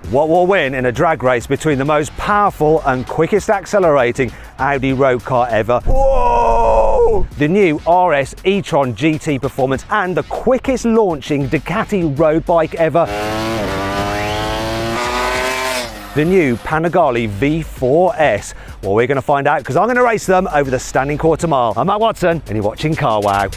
What will win in a drag race between the most powerful and quickest accelerating Audi road car ever? Whoa! The new RS e-tron GT Performance and the quickest launching Ducati road bike ever? The new Panigale V4S? Well, we're going to find out because I'm going to race them over the standing quarter mile. I'm Matt Watson and you're watching Car Wow.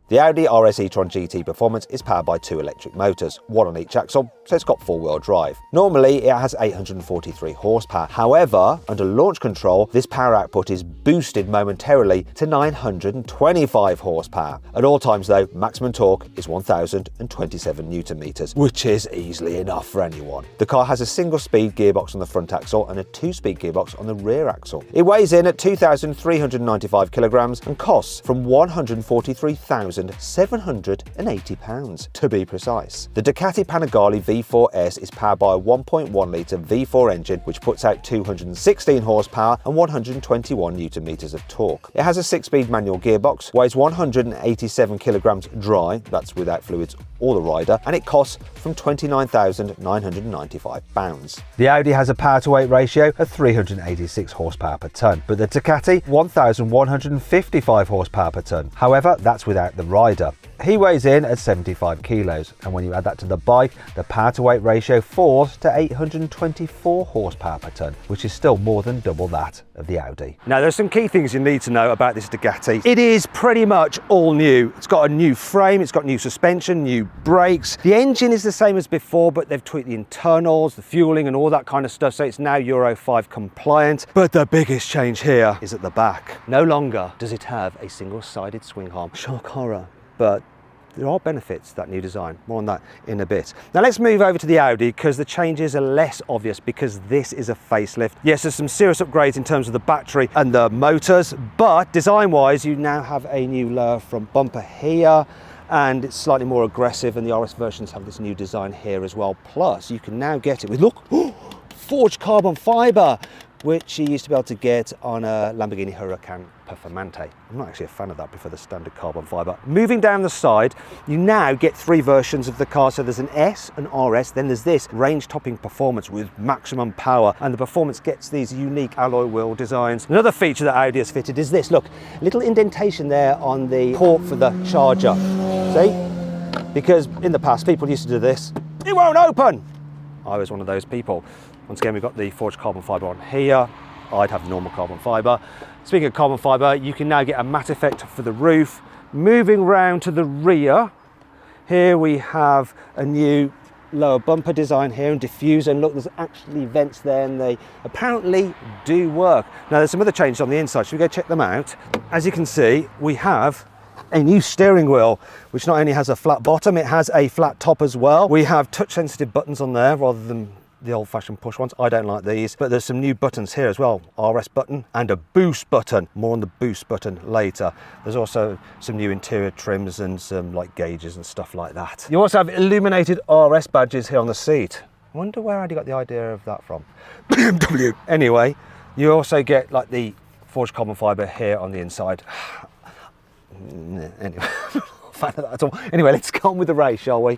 The Audi RS e-tron GT Performance is powered by 2 electric motors, one on each axle, so it's got 4-wheel drive. Normally, it has 843 horsepower. However, under launch control, this power output is boosted momentarily to 925 horsepower. At all times though, maximum torque is 1,027 Newton meters, which is easily enough for anyone. The car has a single-speed gearbox on the front axle and a 2-speed gearbox on the rear axle. It weighs in at 2,395 kilograms and costs from £143,780 to be precise. The Ducati Panigale V4S is powered by a 1.1 litre V4 engine which puts out 216 horsepower and 121 Newton meters of torque. It has a 6-speed manual gearbox, weighs 187 kilograms dry, that's without fluids or the rider, and it costs from £29,995. The Audi has a power to weight ratio of 386 horsepower per tonne, but the Ducati 1,155 horsepower per tonne. However, that's without the rider. He weighs in at 75 kilos, and when you add that to the bike, the power to weight ratio falls to 824 horsepower per tonne, which is still more than double that of the Audi. Now, there's some key things you need to know about this Ducati. It is pretty much all new. It's got a new frame, it's got new suspension, new brakes. The engine is the same as before, but they've tweaked the internals, the fueling and all that kind of stuff, so it's now Euro 5 compliant. But the biggest change here is at the back. No longer does it have a single-sided swing arm. Shock horror. But there are benefits to that new design. More on that in a bit. Now let's move over to the Audi because the changes are less obvious because this is a facelift. Yes, there's some serious upgrades in terms of the battery and the motors, but design-wise, you now have a new lower front bumper here, and it's slightly more aggressive, and the RS versions have this new design here as well. Plus, you can now get it with, look, forged carbon fibre, which you used to be able to get on a Lamborghini Huracan Performante. I'm not actually a fan of that, I prefer the standard carbon fibre. Moving down the side, you now get 3 versions of the car. So there's an S, an RS, then there's this range-topping Performance with maximum power, and the Performance gets these unique alloy wheel designs. Another feature that Audi has fitted is this, look, a little indentation there on the port for the charger. See? Because in the past, people used to do this. It won't open! I was one of those people. Once again, we've got the forged carbon fibre on here. I'd have normal carbon fibre. Speaking of carbon fibre, you can now get a matte effect for the roof. Moving round to the rear, here we have a new lower bumper design here and diffuser. And look, there's actually vents there and they apparently do work. Now there's some other changes on the inside. Should we go check them out? As you can see, we have a new steering wheel, which not only has a flat bottom, it has a flat top as well. We have touch sensitive buttons on there rather than the old-fashioned push ones. I don't like these, but there's some new buttons here as well. RS button and a boost button. More on the boost button later. There's also some new interior trims and some like gauges and stuff like that. You also have illuminated RS badges here on the seat. I wonder where Audi got the idea of that from. BMW. Anyway, you also get like the forged carbon fibre here on the inside. Anyway, fan of that at all. Anyway, let's go on with the race, shall we?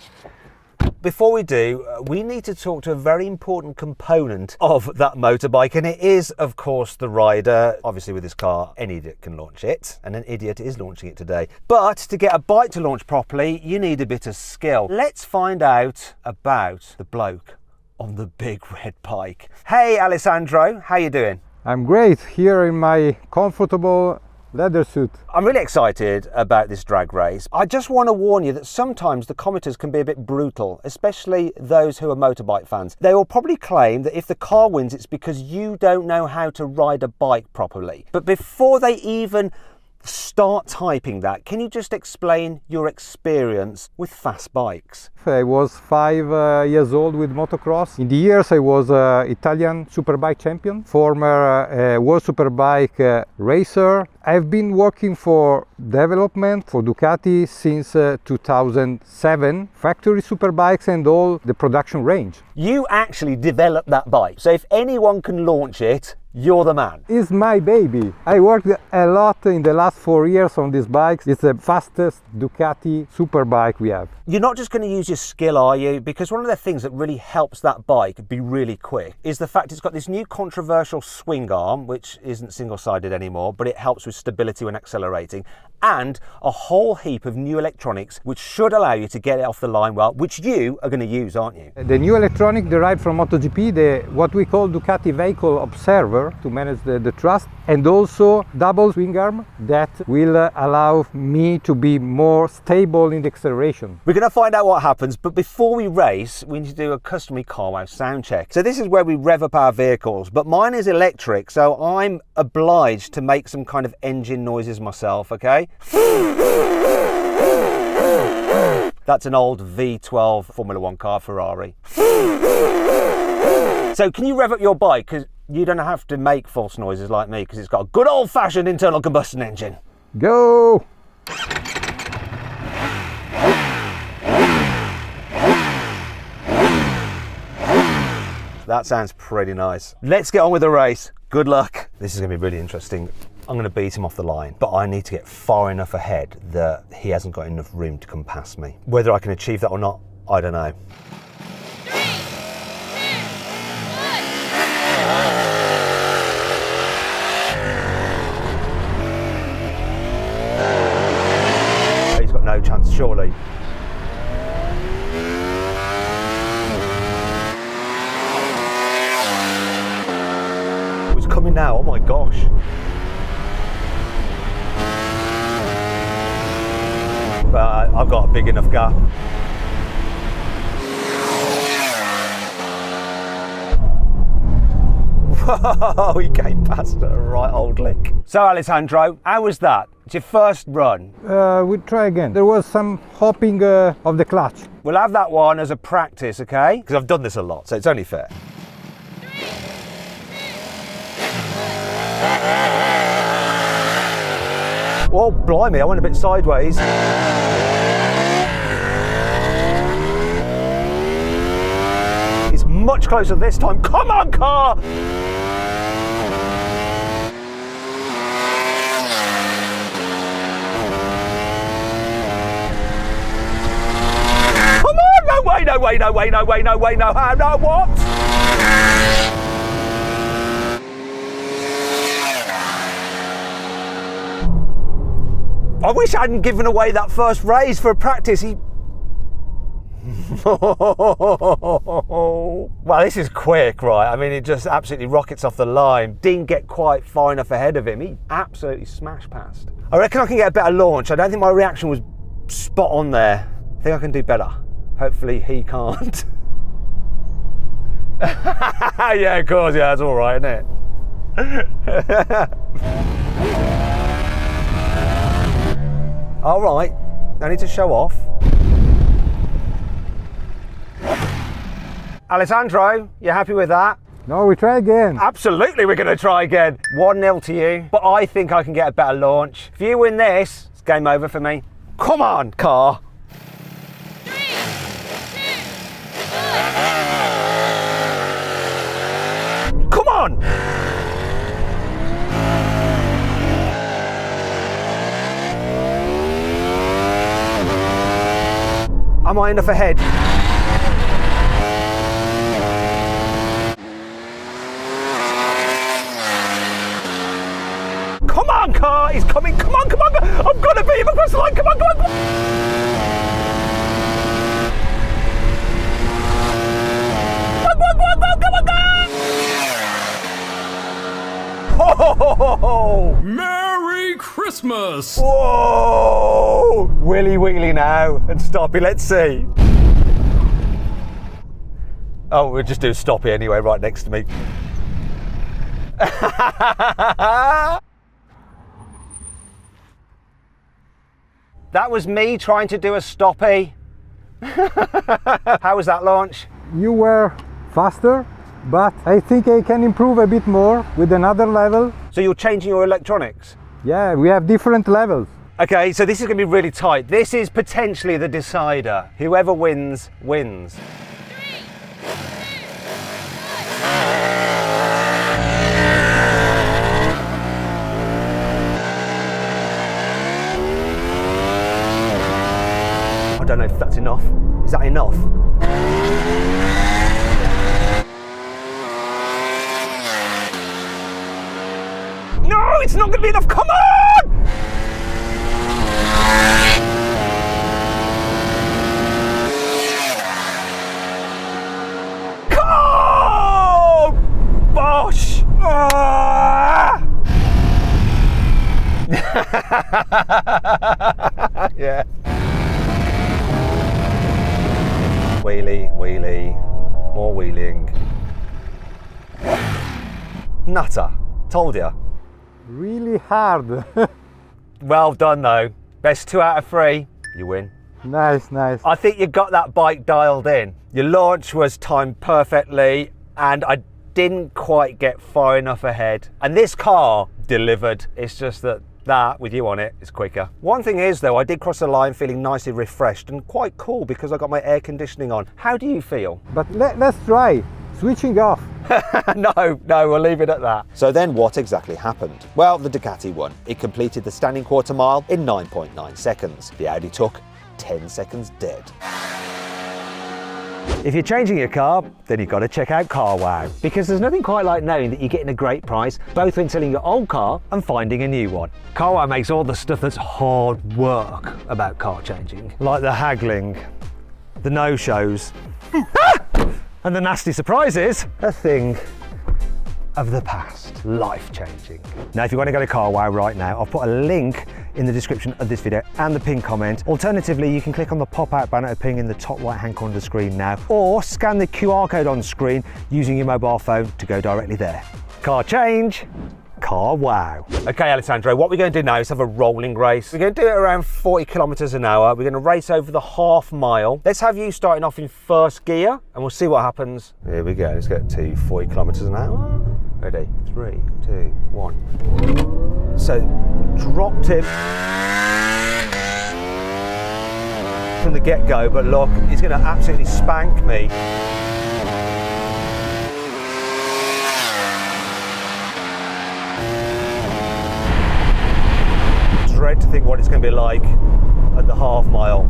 Before we do, we need to talk to a very important component of that motorbike, and it is, of course, the rider. Obviously, with this car, any idiot can launch it, and an idiot is launching it today. But to get a bike to launch properly, you need a bit of skill. Let's find out about the bloke on the big red bike. Hey, Alessandro, how you doing? I'm great, here in my comfortable leather suit. I'm really excited about this drag race. I just want to warn you that sometimes the commenters can be a bit brutal, especially those who are motorbike fans. They will probably claim that if the car wins, it's because you don't know how to ride a bike properly. But before they even start typing that, can you just explain your experience with fast bikes? I was 5 years old with motocross. In the years I was Italian Superbike champion, former World Superbike racer. I've been working for development for Ducati since 2007, factory superbikes and all the production range. You actually developed that bike, so if anyone can launch it, You're the man. It's my baby. I worked a lot in the last 4 years on this bike. It's the fastest Ducati superbike we have. You're not just going to use your skill, are you? Because one of the things that really helps that bike be really quick is the fact it's got this new controversial swing arm, which isn't single-sided anymore, but it helps with stability when accelerating, and a whole heap of new electronics which should allow you to get it off the line well, which you are going to use, aren't you? The new electronic derived from MotoGP, what we call Ducati Vehicle Observer to manage the thrust, and also double swing arm that will allow me to be more stable in the acceleration. We're going to find out what happens, but before we race, we need to do a customary car wow sound check. So this is where we rev up our vehicles, but mine is electric, so I'm obliged to make some kind of engine noises myself, okay? That's an old V12 Formula One car, Ferrari. So can you rev up your bike? Because you don't have to make false noises like me, because it's got a good old-fashioned internal combustion engine. Go! That sounds pretty nice. Let's get on with the race. Good luck. This is going to be really interesting. I'm going to beat him off the line, but I need to get far enough ahead that he hasn't got enough room to come past me. Whether I can achieve that or not, I don't know. 3, 2, 1. He's got no chance, surely. Oh, he's coming now, oh my gosh. But I've got a big enough gap. Whoa, he came past at a right old lick. So Alessandro, how was that? It's your first run. We'll try again. There was some hopping of the clutch. We'll have that one as a practice, okay? Because I've done this a lot, so it's only fair. 3, 2, 1. Oh, blimey, I went a bit sideways. It's much closer this time. Come on, car! Come on! No way, no way, no way, no way, no way, no how, no what? I wish I hadn't given away that first race for practice. Well, this is quick, right? I mean, it just absolutely rockets off the line. Didn't get quite far enough ahead of him. He absolutely smashed past. I reckon I can get a better launch. I don't think my reaction was spot on there. I think I can do better. Hopefully he can't. Yeah, of course, yeah, that's all right, isn't it? All right, no need to show off. Alessandro, you happy with that? No, we try again. Absolutely, we're going to try again. 1-0 to you, but I think I can get a better launch. If you win this, it's game over for me. Come on, car. 3, 2, 1. Come on. Am I enough ahead? Come on, car! He's coming! Come on, come on! I've got to beat him across the line! Come on, come on, come on! Come on, come on, come on, come on, come on! Merry Christmas! Whoa! Willy wheelie now and stoppy. Let's see. Oh, we'll just do stoppy anyway, right next to me. That was me trying to do a stoppy. How was that launch? You were faster, but I think I can improve a bit more with another level. So you're changing your electronics? Yeah, we have different levels. Okay, so this is going to be really tight. This is potentially the decider. Whoever wins, wins. 3, 2, 1. enough. Is that enough? No, it's not going to be enough. Come on! Come! Bosh! Ah! Yeah. Wheelie, wheelie, more wheeling. Nutter. Told ya. Really hard. Well done though. Best 2 out of 3. You win. Nice, nice. I think you got that bike dialed in. Your launch was timed perfectly and I didn't quite get far enough ahead. And this car delivered. It's just that with you on it is quicker. One thing is though, I did cross the line feeling nicely refreshed and quite cool because I got my air conditioning on. How do you feel? But let's try switching off. No, we'll leave it at that. So then what exactly happened? Well, the Ducati won. It completed the standing quarter mile in 9.9 seconds. The Audi took 10 seconds dead. If you're changing your car, then you've got to check out CarWow, because there's nothing quite like knowing that you're getting a great price, both when selling your old car and finding a new one. CarWow makes all the stuff that's hard work about car changing, like the haggling, the no-shows, and the nasty surprises, a thing of the past, life-changing. Now, if you want to go to CarWow right now, I'll put a link in the description of this video and the pinned comment. Alternatively, you can click on the pop-out banner appearing in the top right-hand corner of the screen now, or scan the QR code on screen using your mobile phone to go directly there. Car change, CarWow. Okay, Alessandro, what we're going to do now is have a rolling race. We're going to do it around 40 kilometers an hour. We're going to race over the half mile. Let's have you starting off in first gear and we'll see what happens. Here we go, let's get to 40 kilometers an hour. Ready, 3, 2, 1. So, dropped him from the get-go, but look, he's going to absolutely spank me. Dread to think what it's going to be like at the half mile.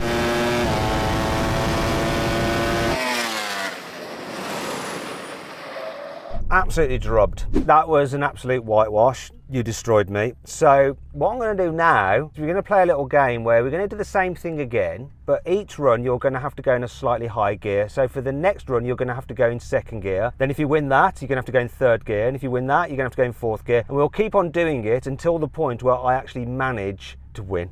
Absolutely drubbed. That was an absolute whitewash. You destroyed me. So what I'm going to do now is we're going to play a little game where we're going to do the same thing again, but each run you're going to have to go in a slightly high gear. So for the next run you're going to have to go in second gear. Then if you win that, you're going to have to go in third gear. And if you win that, you're going to have to go in fourth gear. And we'll keep on doing it until the point where I actually manage to win.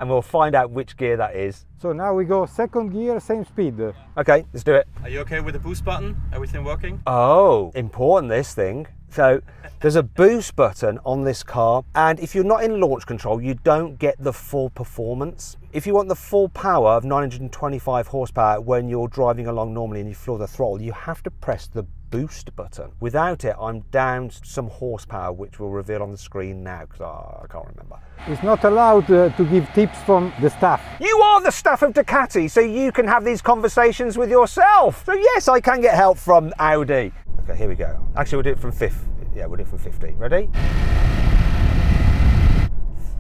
And we'll find out which gear that is. So now we go second gear, same speed. Okay, let's do it. Are you okay with the boost button? Everything working? Oh, important this thing. So there's a boost button on this car, and if you're not in launch control, you don't get the full performance. If you want the full power of 925 horsepower when you're driving along normally and you floor the throttle, you have to press the boost button. Without it, I'm down some horsepower, which we'll reveal on the screen now, because I can't remember. It's not allowed to give tips from the staff. You are the staff of Ducati, so you can have these conversations with yourself. So yes, I can get help from Audi. Okay, here we go. Actually, we'll do it from 50. Yeah, we'll do it from 50. Ready?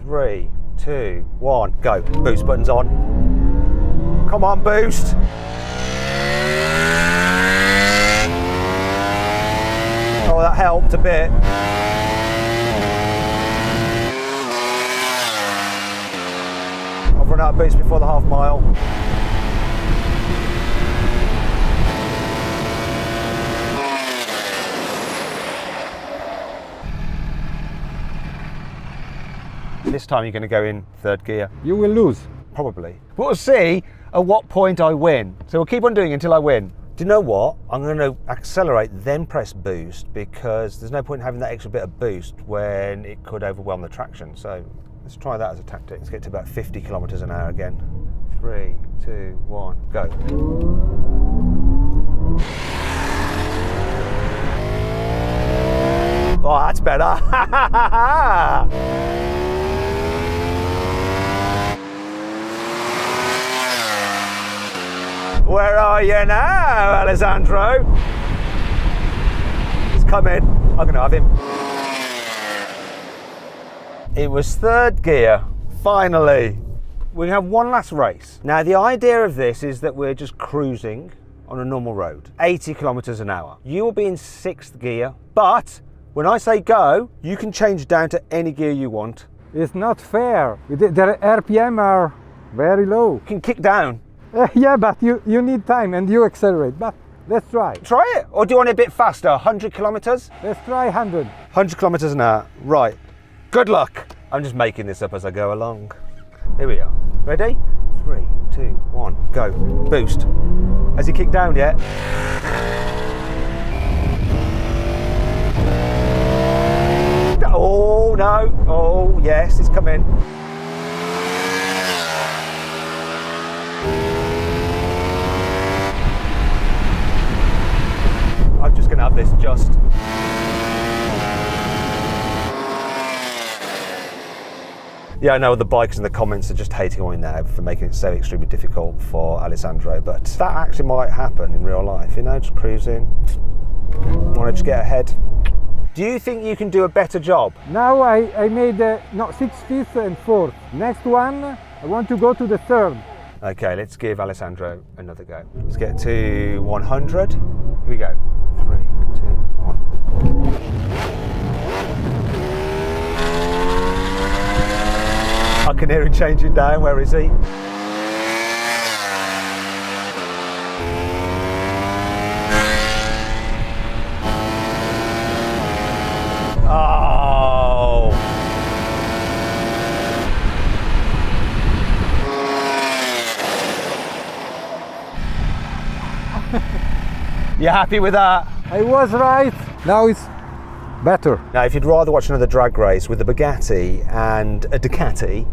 3, 2, 1, go. Boost button's on. Come on, boost. Oh, that helped a bit. I've run out of boost before the half mile. This time you're going to go in third gear. You will lose. Probably. But we'll see at what point I win. So we'll keep on doing it until I win. Do you know what? I'm going to accelerate, then press boost, because there's no point in having that extra bit of boost when it could overwhelm the traction. So let's try that as a tactic. Let's get to about 50 kilometers an hour again. 3, 2, 1, go. Oh, that's better. Where are you now, Alessandro? He's coming. I'm going to have him. It was third gear, finally. We have one last race. Now, the idea of this is that we're just cruising on a normal road, 80 kilometers an hour. You will be in 6th gear, but when I say go, you can change down to any gear you want. It's not fair. The RPM are very low. You can kick down. Yeah, but you need time and you accelerate. But let's try. Try it. Or do you want it a bit faster, 100 kilometers? Let's try 100. 100 kilometers an hour. Right. Good luck. I'm just making this up as I go along. Here we are. Ready? 3, 2, 1, go. Boost. Has he kicked down yet? Oh no. Oh yes, it's come in. I'm just going to have this just. Yeah, I know the bikers in the comments are just hating on me now for making it so extremely difficult for Alessandro, but that actually might happen in real life, you know, just cruising, want to just get ahead. Do you think you can do a better job? Now I made 6th, 5th and 4th. Next one, I want to go to the 3rd. Okay, let's give Alessandro another go. Let's get to 100. Here we go. 3, 2, 1. I can hear him changing down. Where is he? Oh. You happy with that? I was right. Now it's better. Now, if you'd rather watch another drag race with a Bugatti and a Ducati,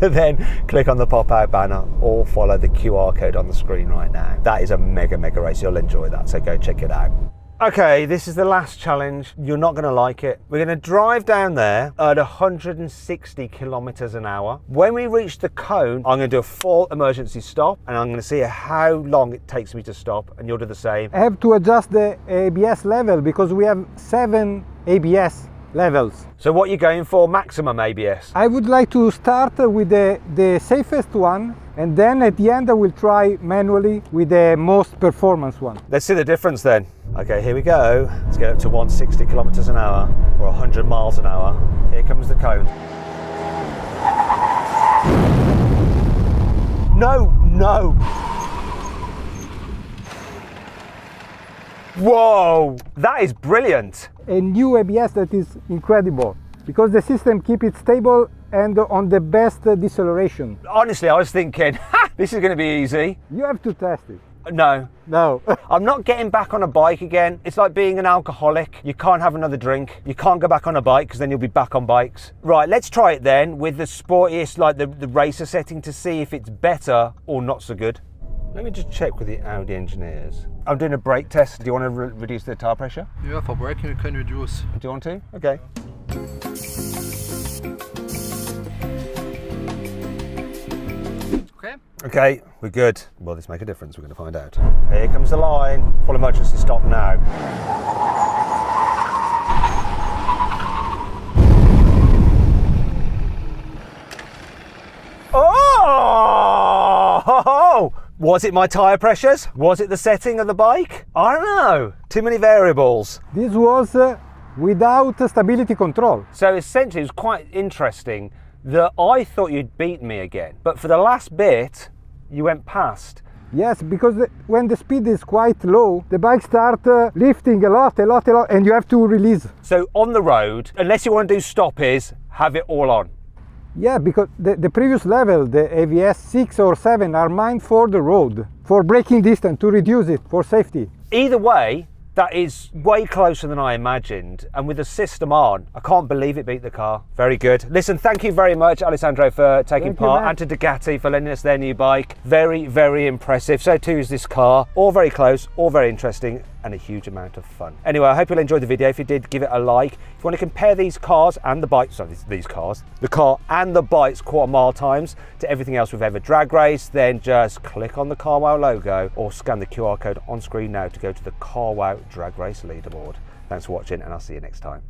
then click on the pop-out banner or follow the QR code on the screen right now. That is a mega race. You'll enjoy that, so go check it out. Okay, this is the last challenge. You're not going to like it. We're going to drive down there at 160 kilometers an hour. When we reach the cone, I'm going to do a full emergency stop and I'm going to see how long it takes me to stop, and you'll do the same. I have to adjust the ABS level because we have 7 ABS levels. So what you're going for, maximum ABS? I would like to start with the safest one, and then at the end I will try manually with the most performance one. Let's see the difference then. Okay, here we go. Let's get up to 160 kilometers an hour or 100 miles an hour. Here comes the cone. No. Whoa, that is brilliant. A new ABS that is incredible because the system keeps it stable and on the best deceleration. Honestly, I was thinking, this is going to be easy. You have to test it. No. No. I'm not getting back on a bike again. It's like being an alcoholic. You can't have another drink. You can't go back on a bike because then you'll be back on bikes. Right, let's try it then with the sportiest, like the racer setting, to see if it's better or not so good. Let me just check with the Audi engineers. I'm doing a brake test. Do you want to reduce the tire pressure? Yeah, for braking you can reduce. Do you want to? Okay. Okay. Okay, we're good. Will this make a difference? We're going to find out. Here comes the line. Full emergency stop now. Oh! Was it my tyre pressures? Was it the setting of the bike? I don't know. Too many variables. This was without stability control. So essentially it was quite interesting that I thought you'd beat me again. But for the last bit, you went past. Yes, because when the speed is quite low, the bike starts lifting a lot, and you have to release. So on the road, unless you want to do stoppies, have it all on. Yeah, because the previous level, the AVS 6 or 7, are meant for the road, for braking distance, to reduce it, for safety. Either way, that is way closer than I imagined. And with the system on, I can't believe it beat the car. Very good. Listen, thank you very much, Alessandro, for taking part, and to Ducati for lending us their new bike. Very impressive. So too is this car. All very close, all very interesting, and a huge amount of fun. Anyway, I hope you'll enjoy the video. If you did, give it a like. If you want to compare these cars and the bikes, sorry, these cars, the car and the bike's quarter mile times to everything else we've ever drag raced, then just click on the CarWow logo or scan the QR code on screen now to go to the CarWow drag race leaderboard. Thanks for watching, and I'll see you next time.